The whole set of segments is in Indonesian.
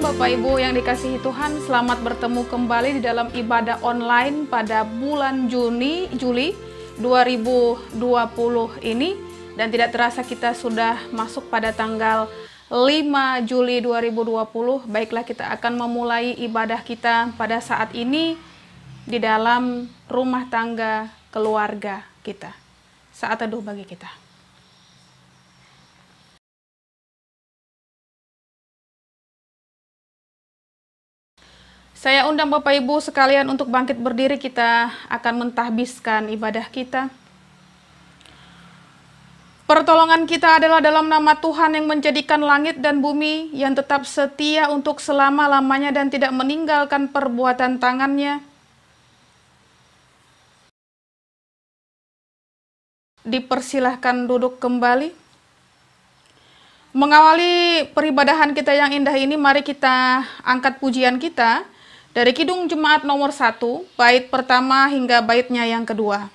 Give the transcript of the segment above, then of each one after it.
Bapak Ibu yang dikasihi Tuhan, selamat bertemu kembali di dalam ibadah online pada bulan Juli 2020 ini. Dan tidak terasa kita sudah masuk pada tanggal 5 Juli 2020. Baiklah, kita akan memulai ibadah kita pada saat ini di dalam rumah tangga keluarga kita. Saat teduh bagi kita. Saya undang Bapak Ibu sekalian untuk bangkit berdiri, kita akan mentahbiskan ibadah kita. Pertolongan kita adalah dalam nama Tuhan yang menjadikan langit dan bumi, yang tetap setia untuk selama-lamanya dan tidak meninggalkan perbuatan tangannya. Dipersilahkan duduk kembali. Mengawali peribadahan kita yang indah ini, mari kita angkat pujian kita dari Kidung Jemaat nomor 1, bait pertama hingga baitnya yang kedua.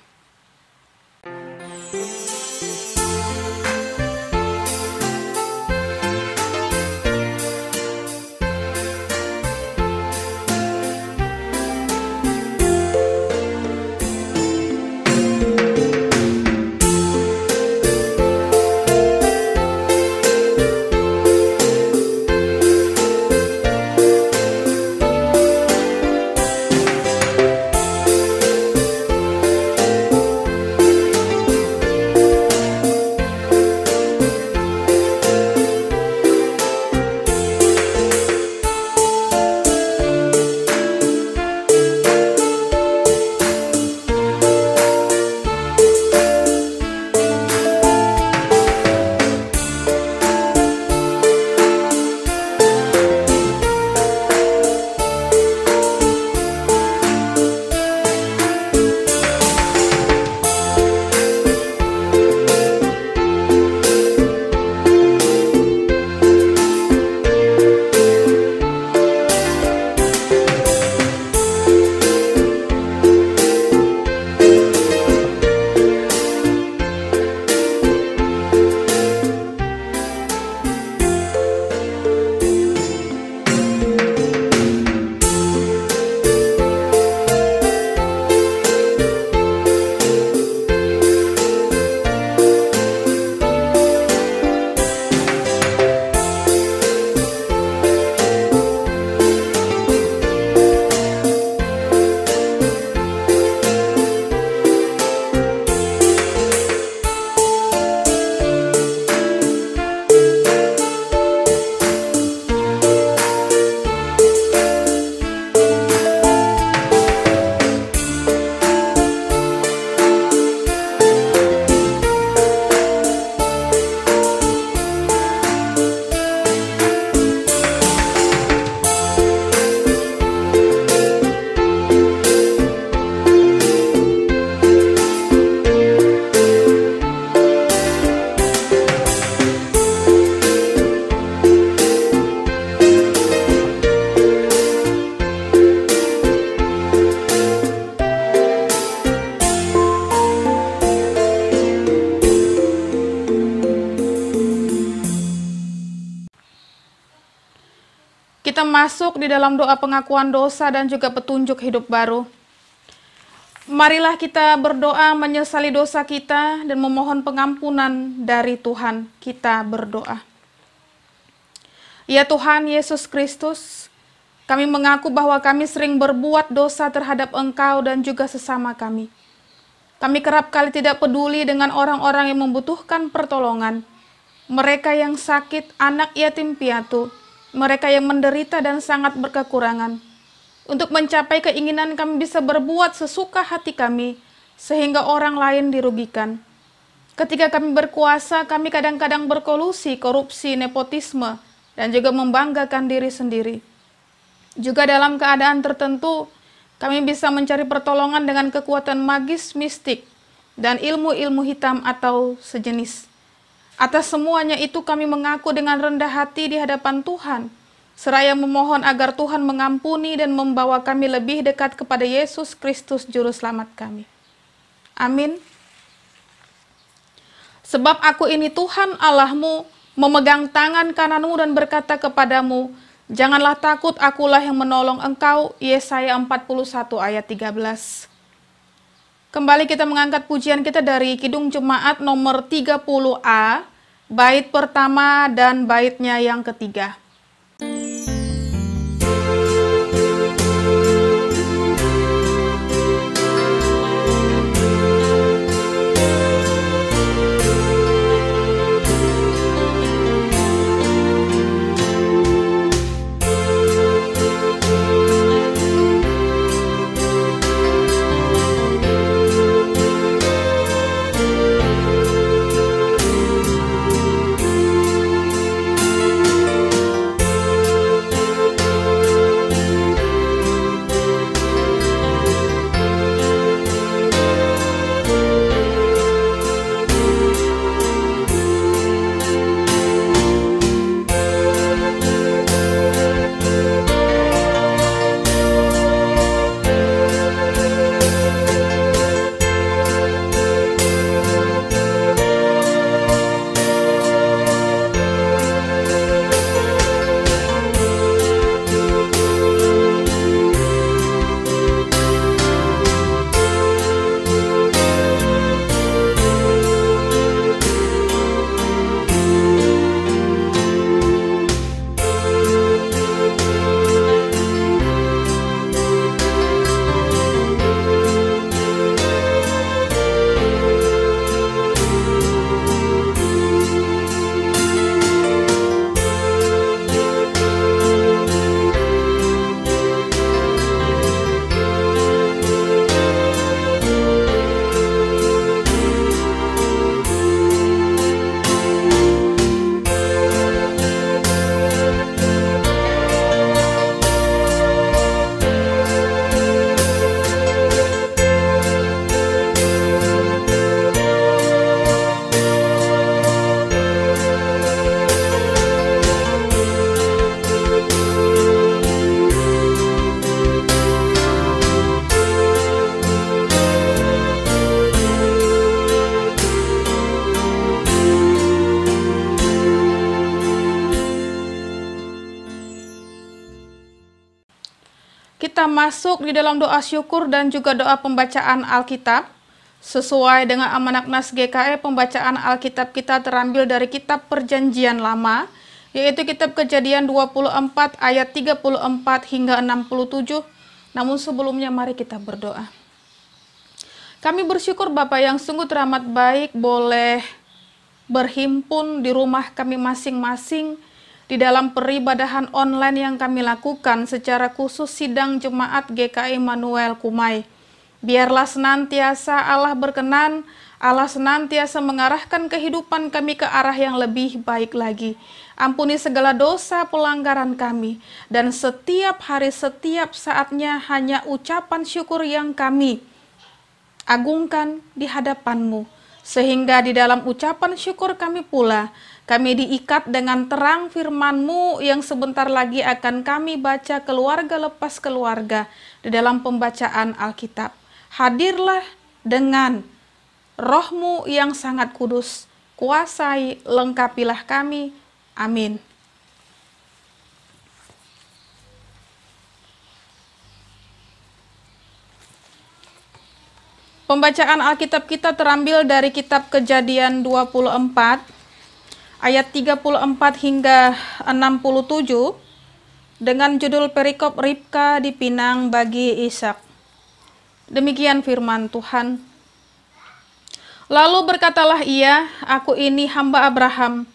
Kita masuk di dalam doa pengakuan dosa dan juga petunjuk hidup baru. Marilah kita berdoa menyesali dosa kita dan memohon pengampunan dari Tuhan. Kita berdoa. Ya Tuhan Yesus Kristus, kami mengaku bahwa kami sering berbuat dosa terhadap Engkau dan juga sesama kami. Kami kerap kali tidak peduli dengan orang-orang yang membutuhkan pertolongan. Mereka yang sakit, anak yatim piatu, mereka yang menderita dan sangat berkekurangan. Untuk mencapai keinginan kami bisa berbuat sesuka hati kami, sehingga orang lain dirugikan. Ketika kami berkuasa, kami kadang-kadang berkolusi, korupsi, nepotisme, dan juga membanggakan diri sendiri. Juga dalam keadaan tertentu, kami bisa mencari pertolongan dengan kekuatan magis, mistik, dan ilmu-ilmu hitam atau sejenis. Atas semuanya itu kami mengaku dengan rendah hati di hadapan Tuhan, seraya memohon agar Tuhan mengampuni dan membawa kami lebih dekat kepada Yesus Kristus Juru Selamat kami. Amin. Sebab aku ini Tuhan Allahmu, memegang tangan kananmu dan berkata kepadamu, Janganlah takut, akulah yang menolong engkau. Yesaya 41 ayat 13. Kembali kita mengangkat pujian kita dari Kidung Jemaat nomor 30A, bait pertama dan baitnya yang ketiga. Kita masuk di dalam doa syukur dan juga doa pembacaan Alkitab. Sesuai dengan Almanak Nas GKI, pembacaan Alkitab kita terambil dari kitab Perjanjian Lama, yaitu kitab Kejadian 24 ayat 34 hingga 67. Namun sebelumnya mari kita berdoa. Kami bersyukur Bapa yang sungguh teramat baik boleh berhimpun di rumah kami masing-masing, di dalam peribadahan online yang kami lakukan secara khusus sidang Jemaat GKI Immanuel Kumai. Biarlah senantiasa Allah berkenan, Allah senantiasa mengarahkan kehidupan kami ke arah yang lebih baik lagi. Ampuni segala dosa pelanggaran kami, dan setiap hari, setiap saatnya hanya ucapan syukur yang kami agungkan di hadapan-Mu. Sehingga di dalam ucapan syukur kami pula, kami diikat dengan terang firman-Mu yang sebentar lagi akan kami baca keluarga lepas keluarga di dalam pembacaan Alkitab. Hadirlah dengan Roh-Mu yang sangat kudus, kuasai, lengkapilah kami. Amin. Pembacaan Alkitab kita terambil dari kitab Kejadian 24 ayat 34 hingga 67 dengan judul perikop Ribka dipinang bagi Ishak. Demikian firman Tuhan. Lalu berkatalah ia, aku ini hamba Abraham.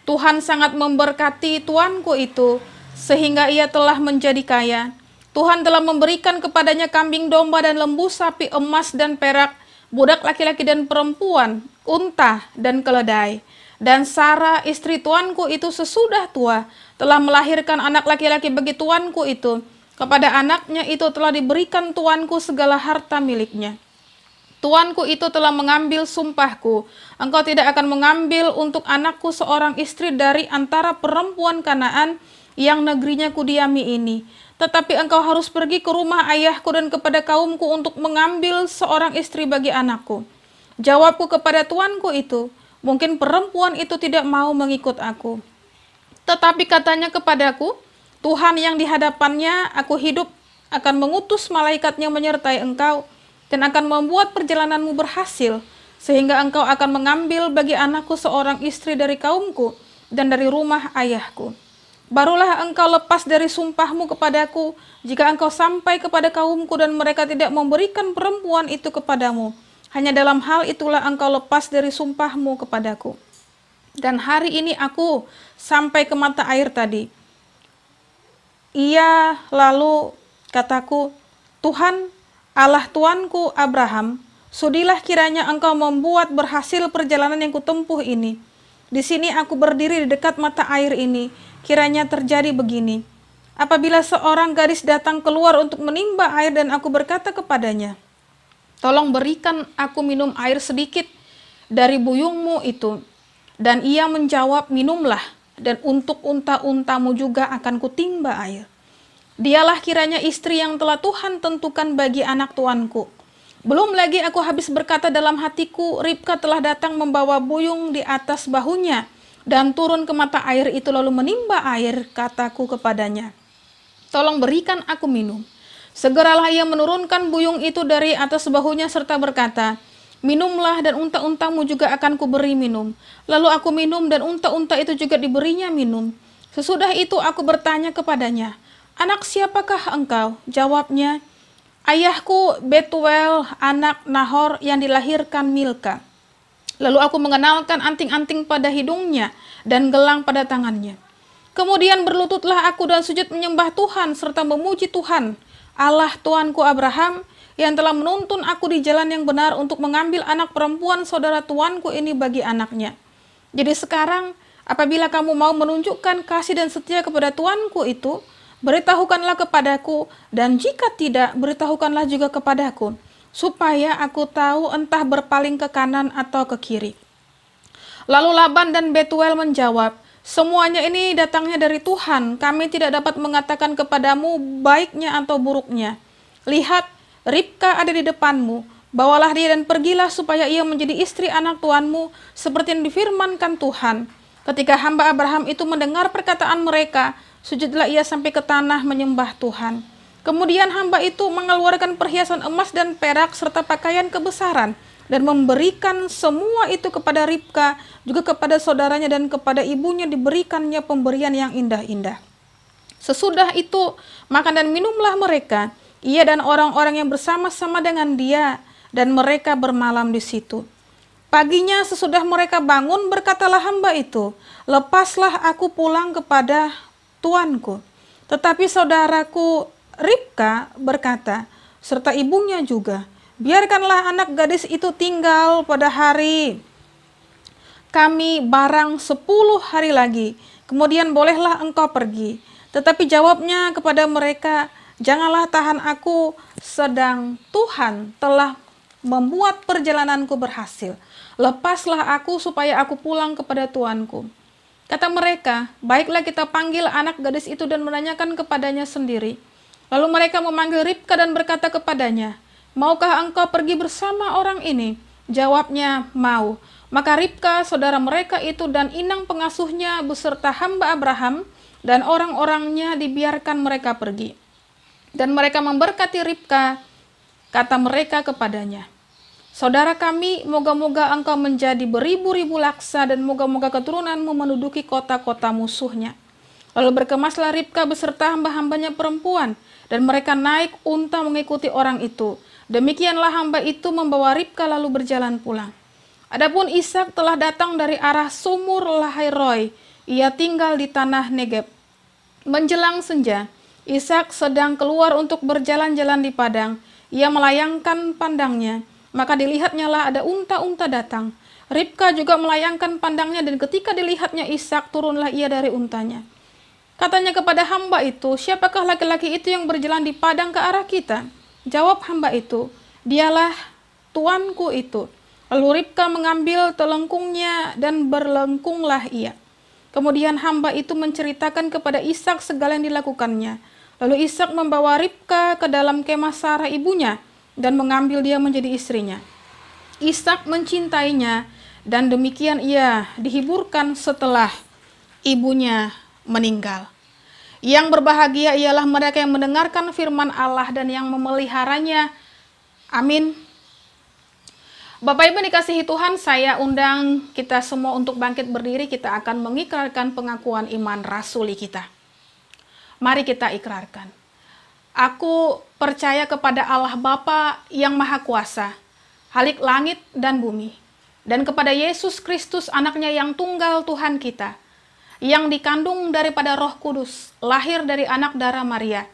Tuhan sangat memberkati tuanku itu sehingga ia telah menjadi kaya. Tuhan telah memberikan kepadanya kambing domba dan lembu sapi, emas dan perak, budak laki-laki dan perempuan, unta dan keledai. Dan Sarah istri tuanku itu sesudah tua telah melahirkan anak laki-laki bagi tuanku itu. Kepada anaknya itu telah diberikan tuanku segala harta miliknya. Tuanku itu telah mengambil sumpahku, engkau tidak akan mengambil untuk anakku seorang istri dari antara perempuan Kanaan yang negerinya kudiami ini. Tetapi engkau harus pergi ke rumah ayahku dan kepada kaumku untuk mengambil seorang istri bagi anakku. Jawabku kepada tuanku itu, mungkin perempuan itu tidak mau mengikut aku. Tetapi katanya kepadaku, Tuhan yang di hadapannya aku hidup akan mengutus malaikatnya menyertai engkau dan akan membuat perjalananmu berhasil, sehingga engkau akan mengambil bagi anakku seorang istri dari kaumku dan dari rumah ayahku. Barulah engkau lepas dari sumpahmu kepadaku, jika engkau sampai kepada kaumku dan mereka tidak memberikan perempuan itu kepadamu. Hanya dalam hal itulah engkau lepas dari sumpahmu kepadaku. Dan hari ini aku sampai ke mata air tadi. Ia lalu kataku, Tuhan, Allah tuanku Abraham, sudilah kiranya engkau membuat berhasil perjalanan yang kutempuh ini. Di sini aku berdiri di dekat mata air ini. Kiranya terjadi begini. Apabila seorang gadis datang keluar untuk menimba air dan aku berkata kepadanya, tolong berikan aku minum air sedikit dari buyungmu itu. Dan ia menjawab, minumlah, dan untuk unta-untamu juga akan kutimba air. Dialah kiranya istri yang telah Tuhan tentukan bagi anak tuanku. Belum lagi aku habis berkata dalam hatiku, Ribka telah datang membawa buyung di atas bahunya dan turun ke mata air itu lalu menimba air, kataku kepadanya, tolong berikan aku minum. Segeralah ia menurunkan buyung itu dari atas bahunya serta berkata, minumlah dan unta-untamu juga akan kuberi minum. Lalu aku minum dan unta-unta itu juga diberinya minum. Sesudah itu aku bertanya kepadanya, anak siapakah engkau? Jawabnya, ayahku Betuel, anak Nahor yang dilahirkan Milka. Lalu aku mengenalkan anting-anting pada hidungnya dan gelang pada tangannya. Kemudian berlututlah aku dan sujud menyembah Tuhan serta memuji Tuhan, Allah tuanku Abraham, yang telah menuntun aku di jalan yang benar untuk mengambil anak perempuan saudara tuanku ini bagi anaknya. Jadi sekarang, apabila kamu mau menunjukkan kasih dan setia kepada tuanku itu, beritahukanlah kepadaku, dan jika tidak, beritahukanlah juga kepadaku, supaya aku tahu entah berpaling ke kanan atau ke kiri. Lalu Laban dan Betuel menjawab, semuanya ini datangnya dari Tuhan, kami tidak dapat mengatakan kepadamu baiknya atau buruknya. Lihat, Ribka ada di depanmu, bawalah dia dan pergilah supaya ia menjadi istri anak tuanmu, seperti yang difirmankan Tuhan. Ketika hamba Abraham itu mendengar perkataan mereka, sujudlah ia sampai ke tanah menyembah Tuhan. Kemudian hamba itu mengeluarkan perhiasan emas dan perak serta pakaian kebesaran dan memberikan semua itu kepada Ribka, juga kepada saudaranya dan kepada ibunya diberikannya pemberian yang indah-indah. Sesudah itu makan dan minumlah mereka, ia dan orang-orang yang bersama-sama dengan dia, dan mereka bermalam di situ. Paginya sesudah mereka bangun, berkatalah hamba itu, lepaslah aku pulang kepada tuanku. Tetapi saudaraku Ribka berkata, serta ibunya juga, biarkanlah anak gadis itu tinggal pada hari kami barang 10 hari lagi, kemudian bolehlah engkau pergi. Tetapi jawabnya kepada mereka, janganlah tahan aku, sedang Tuhan telah membuat perjalananku berhasil. Lepaslah aku supaya aku pulang kepada tuanku. Kata mereka, baiklah kita panggil anak gadis itu dan menanyakan kepadanya sendiri. Lalu mereka memanggil Ribka dan berkata kepadanya, maukah engkau pergi bersama orang ini? Jawabnya, mau. Maka Ribka, saudara mereka itu dan inang pengasuhnya beserta hamba Abraham dan orang-orangnya dibiarkan mereka pergi. Dan mereka memberkati Ribka, kata mereka kepadanya, saudara kami, moga-moga engkau menjadi beribu-ribu laksa dan moga-moga keturunanmu menduduki kota-kota musuhnya. Lalu berkemaslah Ribka beserta hamba-hambanya perempuan, dan mereka naik unta mengikuti orang itu. Demikianlah hamba itu membawa Ribka lalu berjalan pulang. Adapun Ishak telah datang dari arah sumur Lahairoi. Ia tinggal di tanah Negeb. Menjelang senja, Ishak sedang keluar untuk berjalan-jalan di padang. Ia melayangkan pandangnya, maka dilihatnya lah ada unta-unta datang. Ribka juga melayangkan pandangnya, dan ketika dilihatnya Ishak, turunlah ia dari untanya. Katanya kepada hamba itu, siapakah laki-laki itu yang berjalan di padang ke arah kita? Jawab hamba itu, dialah tuanku itu. Lalu Ribka mengambil telengkungnya dan berlengkunglah ia. Kemudian hamba itu menceritakan kepada Ishak segala yang dilakukannya. Lalu Ishak membawa Ribka ke dalam kemah Sarah ibunya dan mengambil dia menjadi istrinya. Ishak mencintainya, dan demikian ia dihiburkan setelah ibunya meninggal. Yang berbahagia ialah mereka yang mendengarkan firman Allah dan yang memeliharanya. Amin. Bapak Ibu dikasihi Tuhan, saya undang kita semua untuk bangkit berdiri. Kita akan mengikrarkan pengakuan iman rasuli kita. Mari kita ikrarkan. Aku percaya kepada Allah Bapa yang Maha Kuasa, Khalik langit dan bumi, dan kepada Yesus Kristus anaknya yang tunggal Tuhan kita, yang dikandung daripada Roh Kudus, lahir dari anak darah Maria,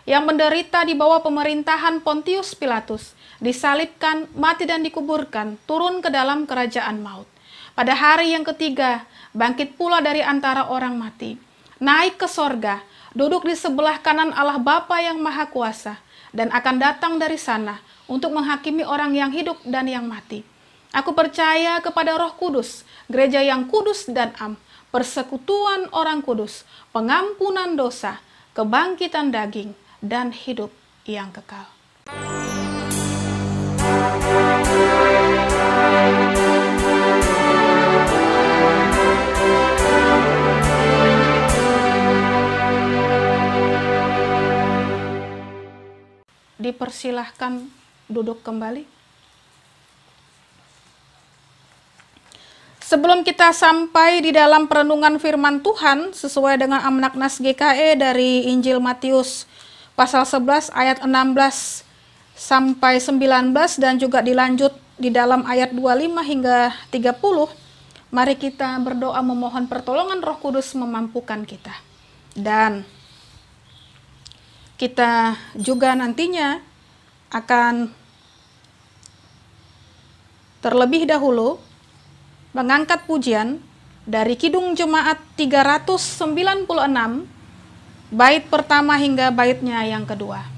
yang menderita di bawah pemerintahan Pontius Pilatus, disalibkan, mati dan dikuburkan, turun ke dalam kerajaan maut. Pada hari yang ketiga, bangkit pula dari antara orang mati, naik ke sorga, duduk di sebelah kanan Allah Bapa yang Maha Kuasa, dan akan datang dari sana untuk menghakimi orang yang hidup dan yang mati. Aku percaya kepada Roh Kudus, gereja yang kudus dan am, persekutuan orang kudus, pengampunan dosa, kebangkitan daging, dan hidup yang kekal. Dipersilahkan duduk kembali. Sebelum kita sampai di dalam perenungan firman Tuhan sesuai dengan Almanak Nas GKE dari Injil Matius pasal 11 ayat 16 sampai 19 dan juga dilanjut di dalam ayat 25 hingga 30, mari kita berdoa memohon pertolongan Roh Kudus memampukan kita. Dan kita juga nantinya akan terlebih dahulu mengangkat pujian dari Kidung Jemaat 396, bait pertama hingga baitnya yang kedua.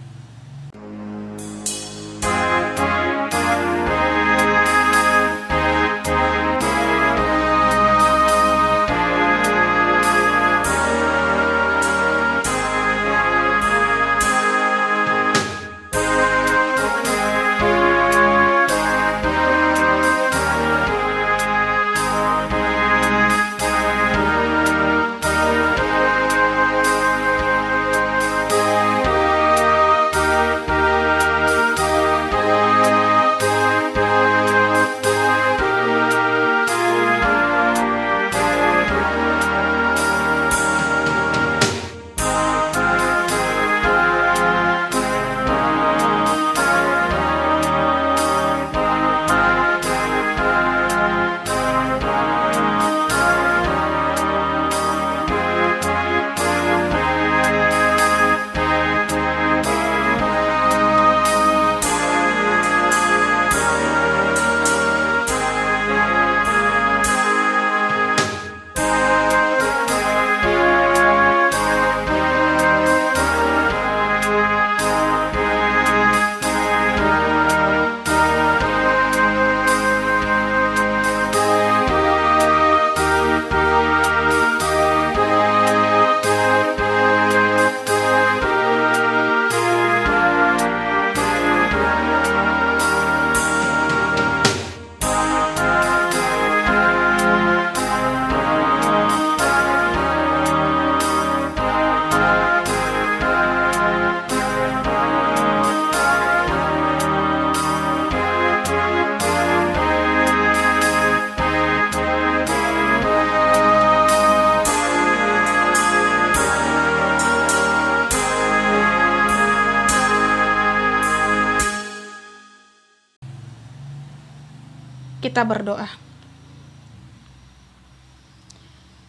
Kita berdoa.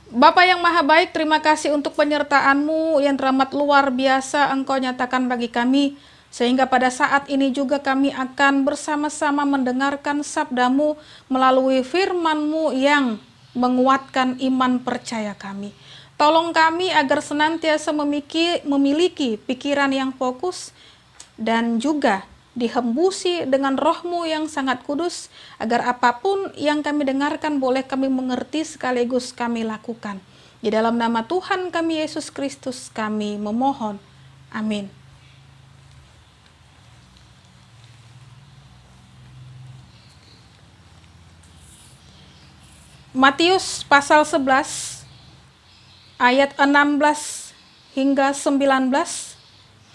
Bapa yang Maha Baik, terima kasih untuk penyertaan-Mu yang teramat luar biasa Engkau nyatakan bagi kami, sehingga pada saat ini juga kami akan bersama-sama mendengarkan sabda-Mu melalui firman-Mu yang menguatkan iman percaya kami. Tolong kami agar senantiasa memiliki pikiran yang fokus dan juga dihembusi dengan Roh-Mu yang sangat kudus, agar apapun yang kami dengarkan boleh kami mengerti sekaligus kami lakukan. Di dalam nama Tuhan kami Yesus Kristus kami memohon. Amin. Matius pasal 11 ayat 16 hingga 19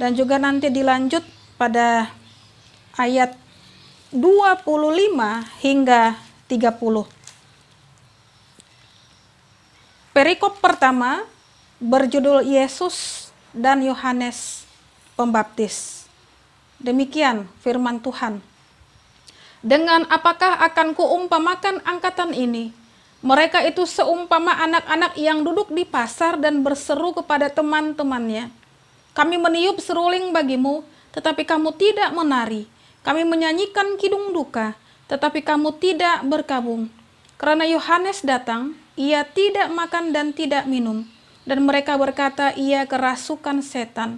dan juga nanti dilanjut pada ayat 25 hingga 30. Perikop pertama berjudul Yesus dan Yohanes Pembaptis. Demikian firman Tuhan. Dengan apakah akan kuumpamakan angkatan ini? Mereka itu seumpama anak-anak yang duduk di pasar dan berseru kepada teman-temannya. Kami meniup seruling bagimu, tetapi kamu tidak menari. Kami menyanyikan kidung duka, tetapi kamu tidak berkabung. Karena Yohanes datang, ia tidak makan dan tidak minum. Dan mereka berkata, ia kerasukan setan.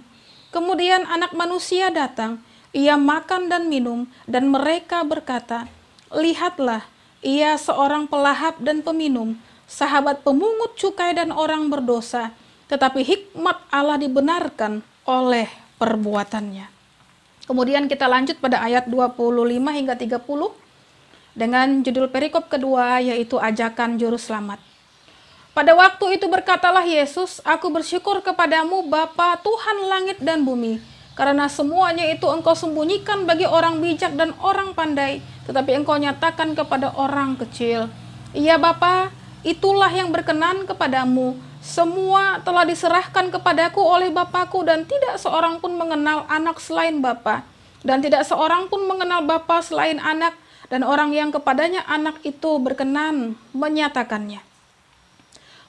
Kemudian anak manusia datang, ia makan dan minum, dan mereka berkata, lihatlah, ia seorang pelahap dan peminum, sahabat pemungut cukai dan orang berdosa, tetapi hikmat Allah dibenarkan oleh perbuatannya. Kemudian kita lanjut pada ayat 25 hingga 30 dengan judul perikop kedua, yaitu ajakan juru selamat. Pada waktu itu berkatalah Yesus, aku bersyukur kepadamu Bapa Tuhan langit dan bumi, karena semuanya itu engkau sembunyikan bagi orang bijak dan orang pandai, tetapi engkau nyatakan kepada orang kecil. Iya Bapa, itulah yang berkenan kepadamu. Semua telah diserahkan kepadaku oleh Bapakku, dan tidak seorang pun mengenal anak selain Bapa, dan tidak seorang pun mengenal Bapa selain anak, dan orang yang kepadanya anak itu berkenan menyatakannya.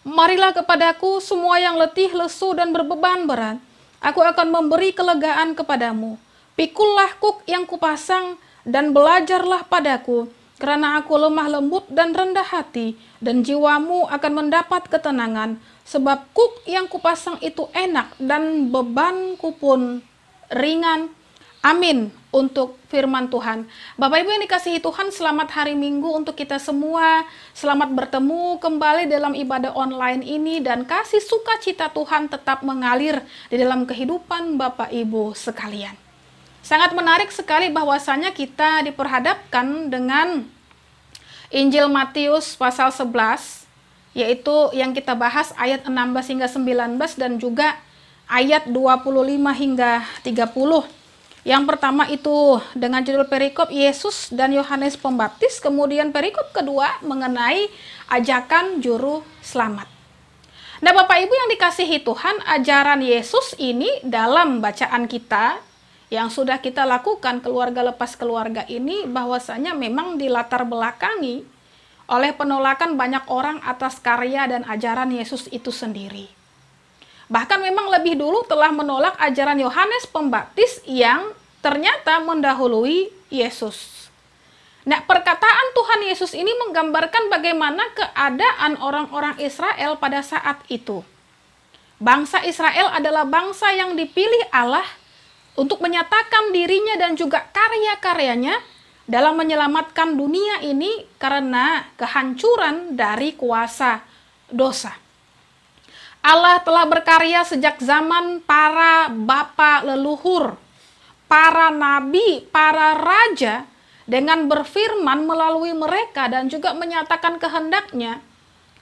Marilah kepadaku semua yang letih, lesu, dan berbeban berat. Aku akan memberi kelegaan kepadamu. Pikullah kuk yang kupasang dan belajarlah padaku, karena aku lemah lembut dan rendah hati, dan jiwamu akan mendapat ketenangan, sebab kuk yang kupasang itu enak dan bebanku pun ringan. Amin untuk firman Tuhan. Bapak Ibu yang dikasihi Tuhan, selamat hari Minggu untuk kita semua. Selamat bertemu kembali dalam ibadah online ini, dan kasih sukacita Tuhan tetap mengalir di dalam kehidupan Bapak Ibu sekalian. Sangat menarik sekali bahwasanya kita diperhadapkan dengan Injil Matius pasal 11, yaitu yang kita bahas ayat 16 hingga 19 dan juga ayat 25 hingga 30. Yang pertama itu dengan judul perikop Yesus dan Yohanes Pembaptis, kemudian perikop kedua mengenai ajakan juru selamat. Nah Bapak Ibu yang dikasihi Tuhan, ajaran Yesus ini dalam bacaan kita yang sudah kita lakukan keluarga lepas keluarga ini, bahwasanya memang dilatar belakangi oleh penolakan banyak orang atas karya dan ajaran Yesus itu sendiri. Bahkan memang lebih dulu telah menolak ajaran Yohanes Pembaptis yang ternyata mendahului Yesus. Nah, perkataan Tuhan Yesus ini menggambarkan bagaimana keadaan orang-orang Israel pada saat itu. Bangsa Israel adalah bangsa yang dipilih Allah untuk menyatakan dirinya dan juga karya-karyanya dalam menyelamatkan dunia ini karena kehancuran dari kuasa dosa. Allah telah berkarya sejak zaman para bapa leluhur, para nabi, para raja, dengan berfirman melalui mereka dan juga menyatakan kehendaknya,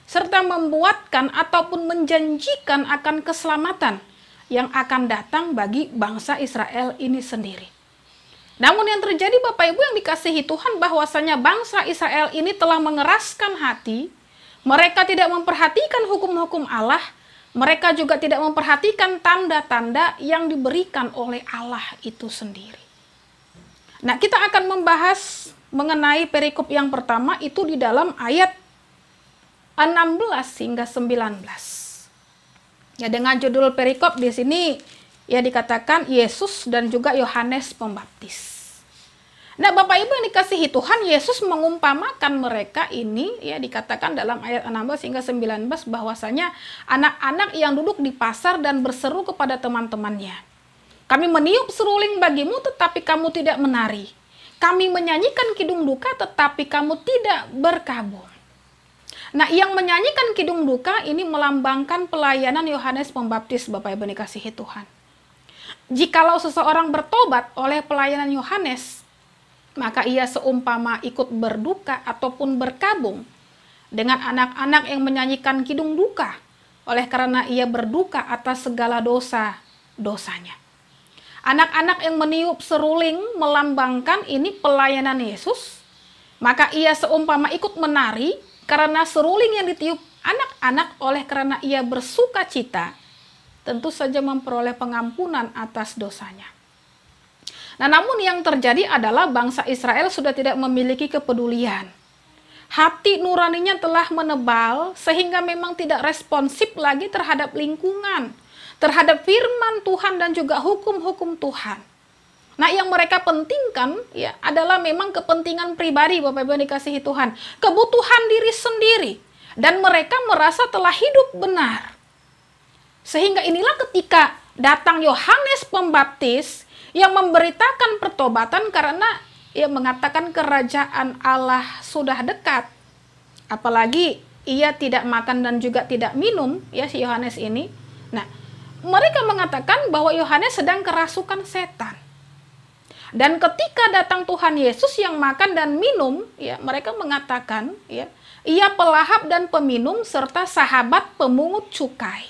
serta membuatkan ataupun menjanjikan akan keselamatan yang akan datang bagi bangsa Israel ini sendiri. Namun yang terjadi Bapak Ibu yang dikasihi Tuhan, bahwasanya bangsa Israel ini telah mengeraskan hati, mereka tidak memperhatikan hukum-hukum Allah, mereka juga tidak memperhatikan tanda-tanda yang diberikan oleh Allah itu sendiri. Nah, kita akan membahas mengenai perikop yang pertama itu di dalam ayat 16 hingga 19. Ya, dengan judul perikop di sini ya dikatakan Yesus dan juga Yohanes Pembaptis. Nah, Bapak Ibu yang dikasihi Tuhan, Yesus mengumpamakan mereka ini ya dikatakan dalam ayat 16 hingga 19 bahwasanya anak-anak yang duduk di pasar dan berseru kepada teman-temannya. Kami meniup seruling bagimu tetapi kamu tidak menari. Kami menyanyikan kidung duka tetapi kamu tidak berkabung. Nah, yang menyanyikan kidung duka ini melambangkan pelayanan Yohanes Pembaptis, Bapak Ibu yang dikasihi Tuhan. Jikalau seseorang bertobat oleh pelayanan Yohanes, maka ia seumpama ikut berduka ataupun berkabung dengan anak-anak yang menyanyikan kidung duka oleh karena ia berduka atas segala dosa-dosanya. Anak-anak yang meniup seruling melambangkan ini pelayanan Yesus, maka ia seumpama ikut menari karena seruling yang ditiup anak-anak oleh karena ia bersuka cita, tentu saja memperoleh pengampunan atas dosanya. Nah, namun yang terjadi adalah bangsa Israel sudah tidak memiliki kepedulian. Hati nuraninya telah menebal sehingga memang tidak responsif lagi terhadap lingkungan, terhadap firman Tuhan dan juga hukum-hukum Tuhan. Nah, yang mereka pentingkan ya adalah memang kepentingan pribadi, Bapak Ibu yang dikasihi Tuhan, kebutuhan diri sendiri, dan mereka merasa telah hidup benar. Sehingga inilah ketika datang Yohanes Pembaptis yang memberitakan pertobatan karena ia mengatakan kerajaan Allah sudah dekat. Apalagi ia tidak makan dan juga tidak minum, ya si Yohanes ini. Nah, mereka mengatakan bahwa Yohanes sedang kerasukan setan. Dan ketika datang Tuhan Yesus yang makan dan minum, ya mereka mengatakan, ya, ia pelahap dan peminum serta sahabat pemungut cukai.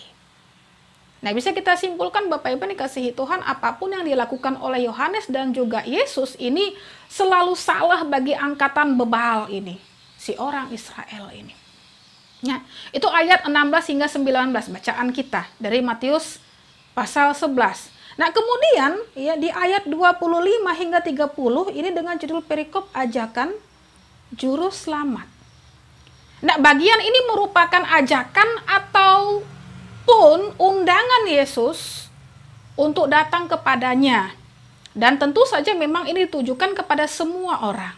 Nah, bisa kita simpulkan Bapak Ibu dikasihi Tuhan, apapun yang dilakukan oleh Yohanes dan juga Yesus ini selalu salah bagi angkatan bebal ini, si orang Israel ini. Nah, itu ayat 16 hingga 19 bacaan kita dari Matius pasal 11. Nah, kemudian ya di ayat 25 hingga 30 ini dengan judul perikop ajakan juru selamat. Nah, bagian ini merupakan ajakan ataupun undangan Yesus untuk datang kepadanya. Dan tentu saja memang ini ditujukan kepada semua orang.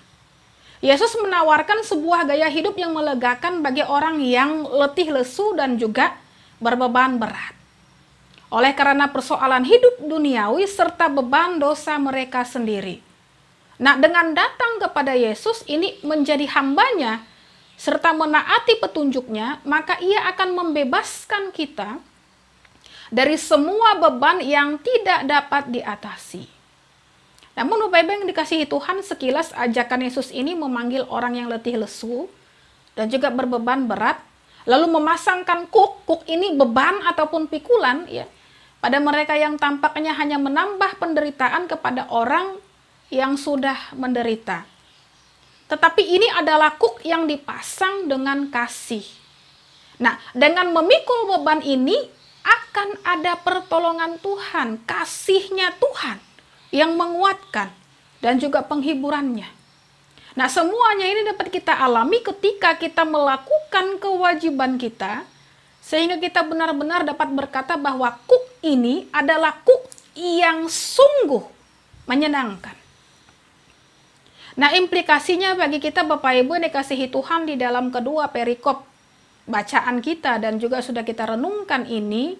Yesus menawarkan sebuah gaya hidup yang melegakan bagi orang yang letih lesu dan juga berbeban berat. Oleh karena persoalan hidup duniawi serta beban dosa mereka sendiri. Nah, dengan datang kepada Yesus ini menjadi hambanya serta menaati petunjuknya, maka ia akan membebaskan kita dari semua beban yang tidak dapat diatasi. Namun Bapak Ibu yang dikasihi Tuhan, sekilas ajakan Yesus ini memanggil orang yang letih lesu dan juga berbeban berat, lalu memasangkan kuk ini beban ataupun pikulan ya pada mereka yang tampaknya hanya menambah penderitaan kepada orang yang sudah menderita. Tetapi ini adalah kuk yang dipasang dengan kasih. Nah, dengan memikul beban ini akan ada pertolongan Tuhan, kasihnya Tuhan yang menguatkan dan juga penghiburannya. Nah, semuanya ini dapat kita alami ketika kita melakukan kewajiban kita, sehingga kita benar-benar dapat berkata bahwa kuk ini adalah kuk yang sungguh menyenangkan. Nah, implikasinya bagi kita Bapak Ibu yang dikasihi Tuhan di dalam kedua perikop bacaan kita dan juga sudah kita renungkan ini,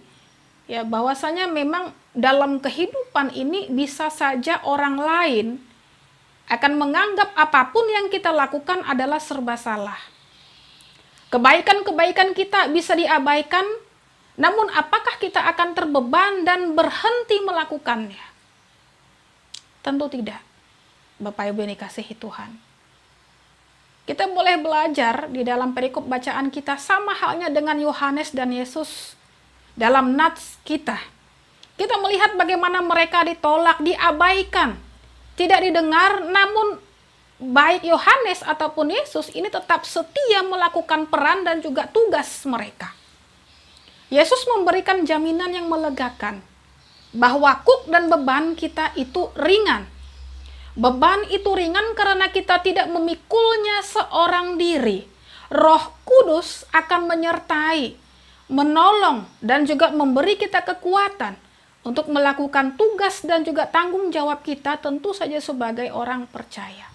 ya bahwasanya memang dalam kehidupan ini bisa saja orang lain akan menganggap apapun yang kita lakukan adalah serba salah. Kebaikan-kebaikan kita bisa diabaikan, namun apakah kita akan terbeban dan berhenti melakukannya? Tentu tidak. Bapak Ibu yang dikasihi Tuhan. Kita boleh belajar di dalam perikop bacaan kita sama halnya dengan Yohanes dan Yesus dalam nats kita. Kita melihat bagaimana mereka ditolak, diabaikan, tidak didengar, namun baik Yohanes ataupun Yesus ini tetap setia melakukan peran dan juga tugas mereka. Yesus memberikan jaminan yang melegakan bahwa kuk dan beban kita itu ringan. Beban itu ringan karena kita tidak memikulnya seorang diri. Roh Kudus akan menyertai, menolong, dan juga memberi kita kekuatan untuk melakukan tugas dan juga tanggung jawab kita tentu saja sebagai orang percaya.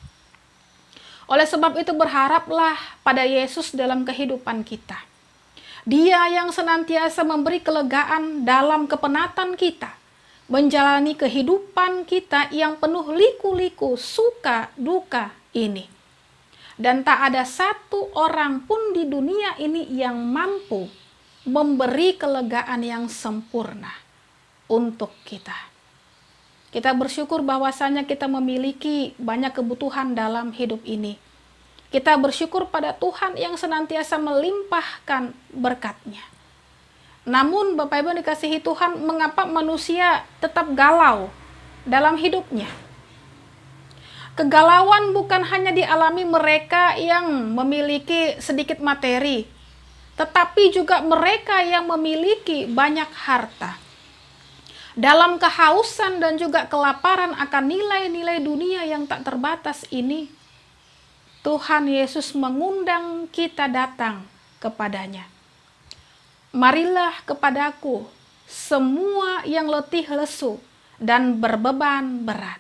Oleh sebab itu berharaplah pada Yesus dalam kehidupan kita. Dia yang senantiasa memberi kelegaan dalam kepenatan kita, menjalani kehidupan kita yang penuh liku-liku, suka, duka ini. Dan tak ada satu orang pun di dunia ini yang mampu memberi kelegaan yang sempurna untuk kita. Kita bersyukur bahwasanya kita memiliki banyak kebutuhan dalam hidup ini. Kita bersyukur pada Tuhan yang senantiasa melimpahkan berkat-Nya. Namun Bapak Ibu dikasihi Tuhan, mengapa manusia tetap galau dalam hidupnya? Kegalauan bukan hanya dialami mereka yang memiliki sedikit materi, tetapi juga mereka yang memiliki banyak harta. Dalam kehausan dan juga kelaparan akan nilai-nilai dunia yang tak terbatas ini, Tuhan Yesus mengundang kita datang kepadanya. Marilah kepadaku semua yang letih lesu dan berbeban berat.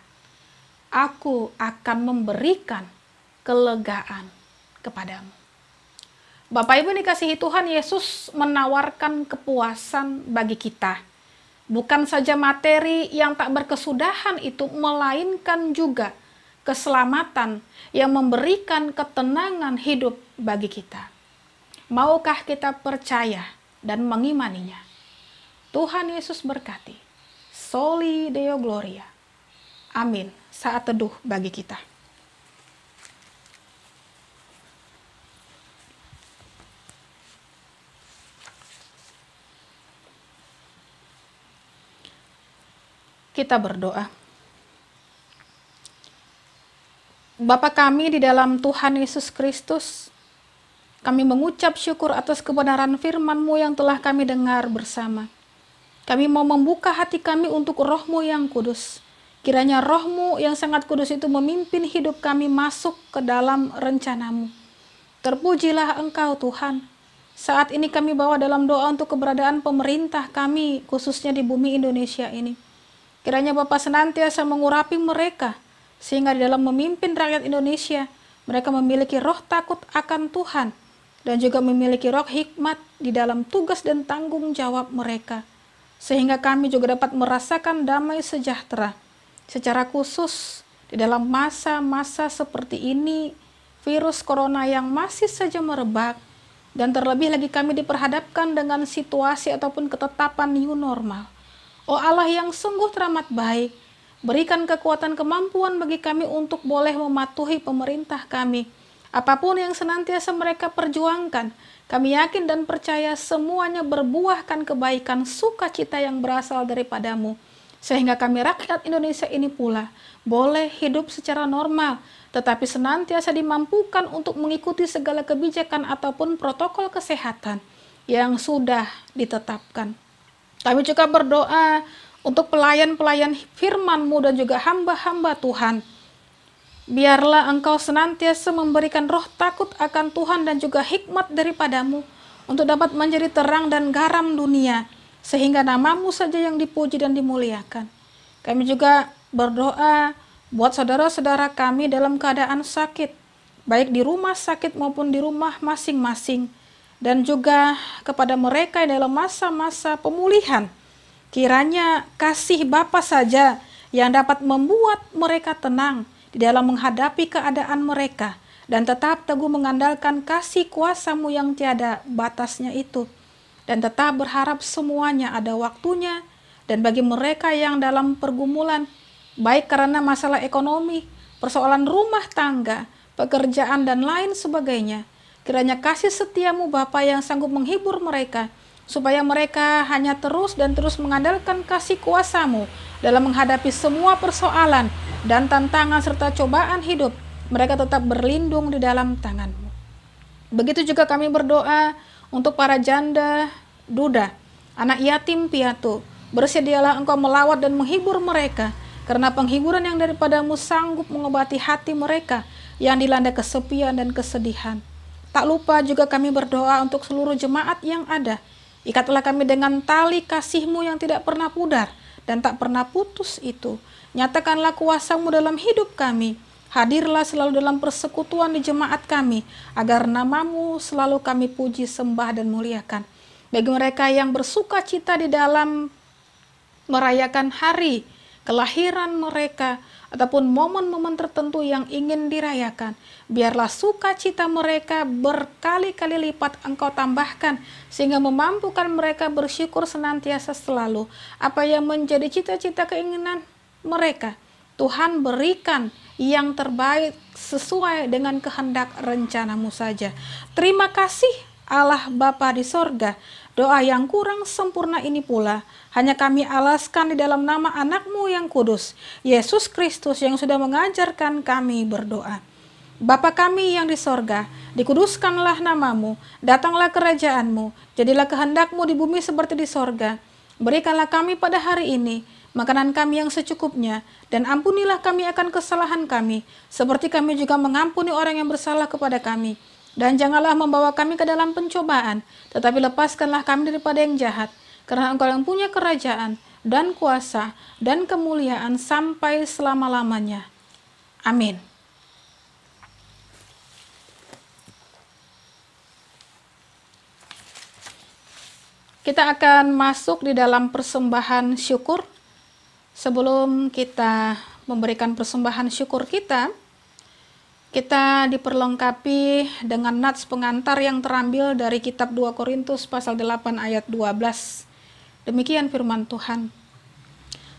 Aku akan memberikan kelegaan kepadamu. Bapak Ibu dikasihi Tuhan, Yesus menawarkan kepuasan bagi kita. Bukan saja materi yang tak berkesudahan itu, melainkan juga keselamatan yang memberikan ketenangan hidup bagi kita. Maukah kita percaya dan mengimaninya? Tuhan Yesus berkati. Soli Deo Gloria. Amin. Saat teduh bagi kita. Kita berdoa. Bapa kami di dalam Tuhan Yesus Kristus, kami mengucap syukur atas kebenaran firman-Mu yang telah kami dengar bersama. Kami mau membuka hati kami untuk Roh-Mu yang kudus. Kiranya Roh-Mu yang sangat kudus itu memimpin hidup kami masuk ke dalam rencana-Mu. Terpujilah Engkau Tuhan. Saat ini kami bawa dalam doa untuk keberadaan pemerintah kami, khususnya di bumi Indonesia ini. Kiranya Bapa senantiasa mengurapi mereka, sehingga di dalam memimpin rakyat Indonesia, mereka memiliki roh takut akan Tuhan, dan juga memiliki roh hikmat di dalam tugas dan tanggung jawab mereka. Sehingga kami juga dapat merasakan damai sejahtera. Secara khusus, di dalam masa-masa seperti ini, virus corona yang masih saja merebak, dan terlebih lagi kami diperhadapkan dengan situasi ataupun ketetapan new normal. Oh Allah yang sungguh teramat baik, berikan kekuatan kemampuan bagi kami untuk boleh mematuhi pemerintah kami. Apapun yang senantiasa mereka perjuangkan, kami yakin dan percaya semuanya berbuahkan kebaikan, sukacita yang berasal daripadamu. Sehingga kami rakyat Indonesia ini pula boleh hidup secara normal, tetapi senantiasa dimampukan untuk mengikuti segala kebijakan ataupun protokol kesehatan yang sudah ditetapkan. Kami juga berdoa untuk pelayan-pelayan firman-Mu dan juga hamba-hamba Tuhan. Biarlah Engkau senantiasa memberikan roh takut akan Tuhan dan juga hikmat daripadamu untuk dapat menjadi terang dan garam dunia, sehingga nama-Mu saja yang dipuji dan dimuliakan. Kami juga berdoa buat saudara-saudara kami dalam keadaan sakit, baik di rumah sakit maupun di rumah masing-masing, dan juga kepada mereka yang dalam masa-masa pemulihan. Kiranya kasih Bapa saja yang dapat membuat mereka tenang di dalam menghadapi keadaan mereka, dan tetap teguh mengandalkan kasih kuasa-Mu yang tiada batasnya itu, dan tetap berharap semuanya ada waktunya. Dan bagi mereka yang dalam pergumulan, baik karena masalah ekonomi, persoalan rumah tangga, pekerjaan dan lain sebagainya, kiranya kasih setia-Mu Bapa yang sanggup menghibur mereka, supaya mereka hanya terus dan terus mengandalkan kasih kuasa-Mu dalam menghadapi semua persoalan dan tantangan serta cobaan hidup. Mereka tetap berlindung di dalam tangan-Mu. Begitu juga kami berdoa untuk para janda, duda, anak yatim piatu. Bersedialah Engkau melawat dan menghibur mereka, karena penghiburan yang daripada-Mu sanggup mengobati hati mereka yang dilanda kesepian dan kesedihan. Tak lupa juga kami berdoa untuk seluruh jemaat yang ada. Ikatlah kami dengan tali kasih-Mu yang tidak pernah pudar dan tak pernah putus itu. Nyatakanlah kuasa-Mu dalam hidup kami. Hadirlah selalu dalam persekutuan di jemaat kami, agar nama-Mu selalu kami puji, sembah, dan muliakan. Bagi mereka yang bersuka cita di dalam merayakan hari kelahiran mereka, ataupun momen-momen tertentu yang ingin dirayakan, biarlah sukacita mereka berkali-kali lipat Engkau tambahkan, sehingga memampukan mereka bersyukur senantiasa selalu. Apa yang menjadi cita-cita keinginan mereka, Tuhan berikan yang terbaik sesuai dengan kehendak rencana-Mu saja. Terima kasih Allah Bapa di sorga, Doa yang kurang sempurna ini pula hanya kami alaskan di dalam nama anak-Mu yang kudus, Yesus Kristus, yang sudah mengajarkan kami berdoa. Bapa kami yang di sorga, dikuduskanlah nama-Mu, datanglah kerajaan-Mu, jadilah kehendak-Mu di bumi seperti di sorga. Berikanlah kami pada hari ini makanan kami yang secukupnya, dan ampunilah kami akan kesalahan kami, seperti kami juga mengampuni orang yang bersalah kepada kami. Dan janganlah membawa kami ke dalam pencobaan, tetapi lepaskanlah kami daripada yang jahat, karena Engkau yang punya kerajaan, dan kuasa, dan kemuliaan sampai selama-lamanya. Amin. Kita akan masuk di dalam persembahan syukur. Sebelum kita memberikan persembahan syukur kita diperlengkapi dengan nats pengantar yang terambil dari kitab 2 Korintus pasal 8 ayat 12. Demikian firman Tuhan.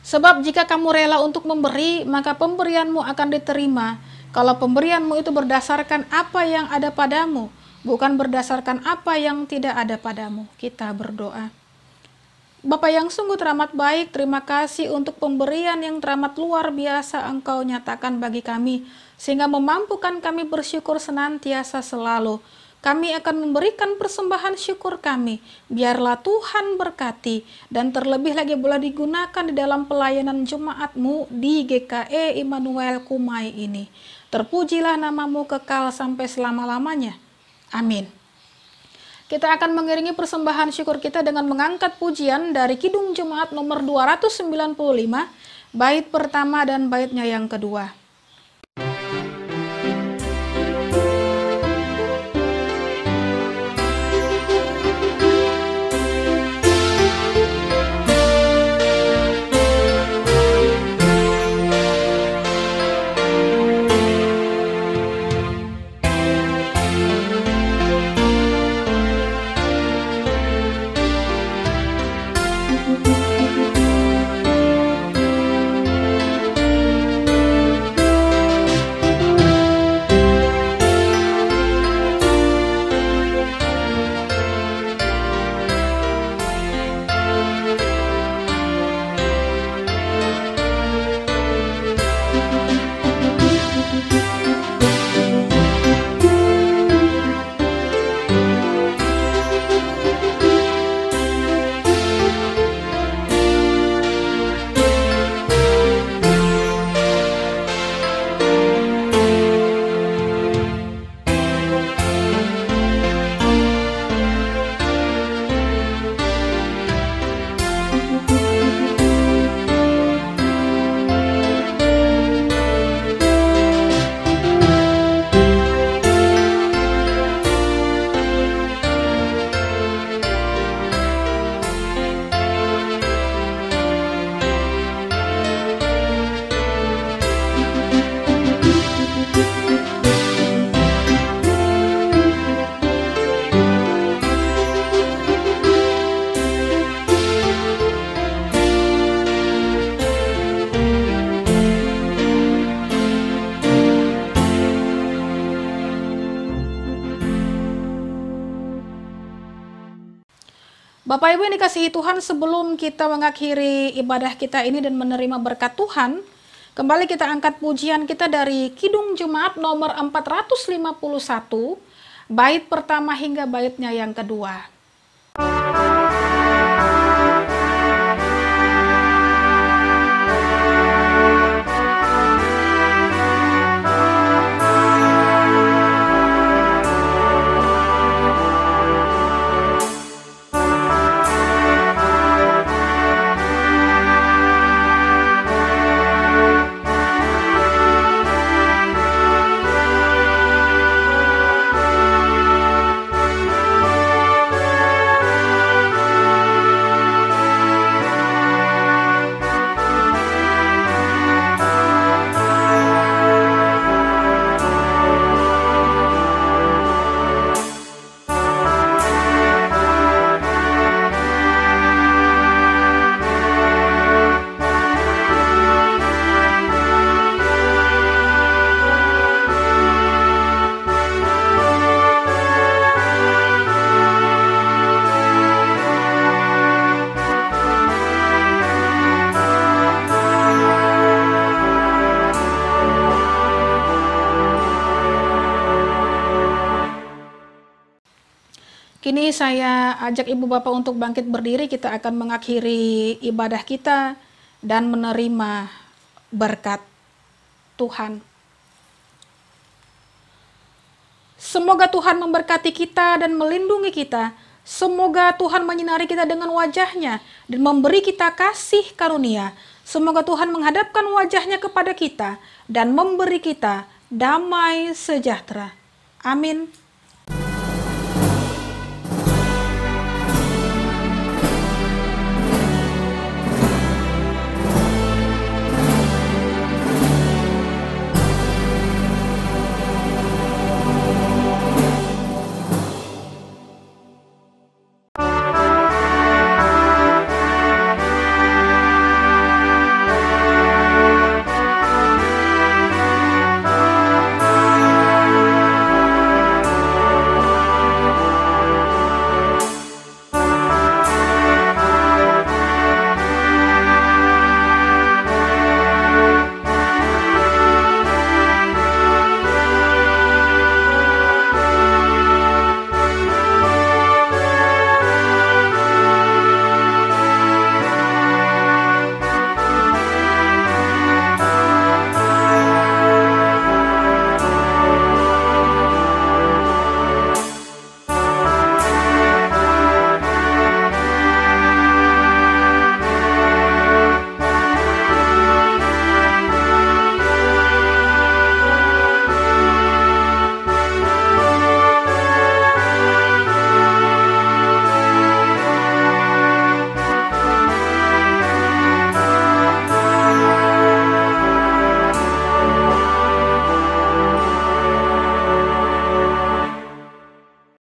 Sebab jika kamu rela untuk memberi, maka pemberianmu akan diterima. Kalau pemberianmu itu berdasarkan apa yang ada padamu, bukan berdasarkan apa yang tidak ada padamu. Kita berdoa. Bapa yang sungguh teramat baik, terima kasih untuk pemberian yang teramat luar biasa Engkau nyatakan bagi kami, sehingga memampukan kami bersyukur senantiasa selalu. Kami akan memberikan persembahan syukur kami, biarlah Tuhan berkati, dan terlebih lagi boleh digunakan di dalam pelayanan Jemaat-Mu di GKE Immanuel Kumai ini. Terpujilah nama-Mu kekal sampai selama-lamanya. Amin. Kita akan mengiringi persembahan syukur kita dengan mengangkat pujian dari Kidung Jemaat nomor 295, bait pertama dan baitnya yang kedua. Bapak Ibu yang dikasihi Tuhan, sebelum kita mengakhiri ibadah kita ini dan menerima berkat Tuhan, kembali kita angkat pujian kita dari Kidung Jemaat nomor 451, bait pertama hingga baitnya yang kedua. Kini saya ajak Ibu Bapak untuk bangkit berdiri, kita akan mengakhiri ibadah kita dan menerima berkat Tuhan. Semoga Tuhan memberkati kita dan melindungi kita. Semoga Tuhan menyinari kita dengan wajah-Nya dan memberi kita kasih karunia. Semoga Tuhan menghadapkan wajah-Nya kepada kita dan memberi kita damai sejahtera. Amin.